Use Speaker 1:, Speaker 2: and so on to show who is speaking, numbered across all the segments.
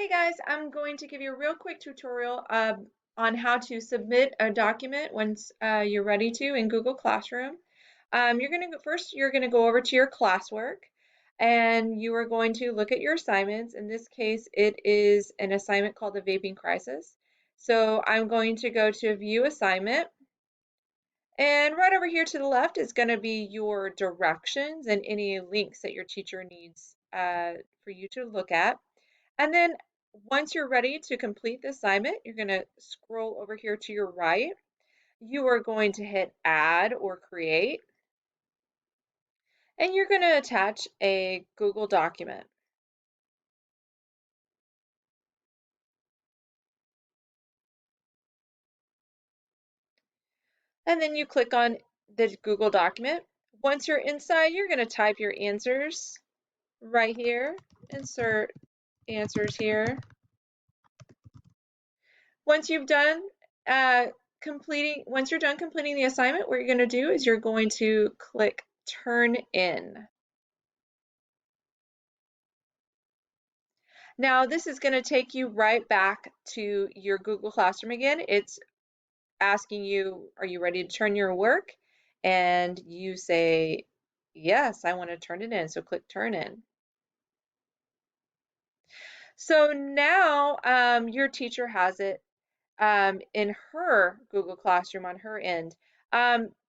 Speaker 1: Hey guys, I'm going to give you a real quick tutorial on how to submit a document once you're ready to in Google Classroom. You're going to go over to your classwork and you are going to look at your assignments. In this case, it is an assignment called the Vaping Crisis. So I'm going to go to View Assignment, and right over here to the left is going to be your directions and any links that your teacher needs for you to look at. And then once you're ready to complete the assignment, you're going to scroll over here to your right. You are going to hit Add or Create, and you're going to attach a Google document. And then you click on the Google document. Once you're inside, you're going to type your answers right here. Insert answers here. Once you've done once you're done completing the assignment, what you're going to do is you're going to click Turn In. Now this is going to take you right back to your Google Classroom again. It's asking you, are you ready to turn your work? And you say, yes, I want to turn it in. So click Turn In. So now your teacher has it in her Google Classroom on her end.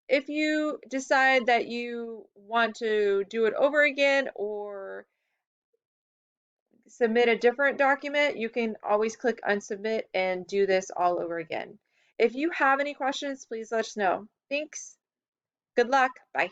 Speaker 1: If you decide that you want to do it over again or submit a different document, you can always click Unsubmit and do this all over again. If you have any questions, please let us know. Thanks. Good luck. Bye.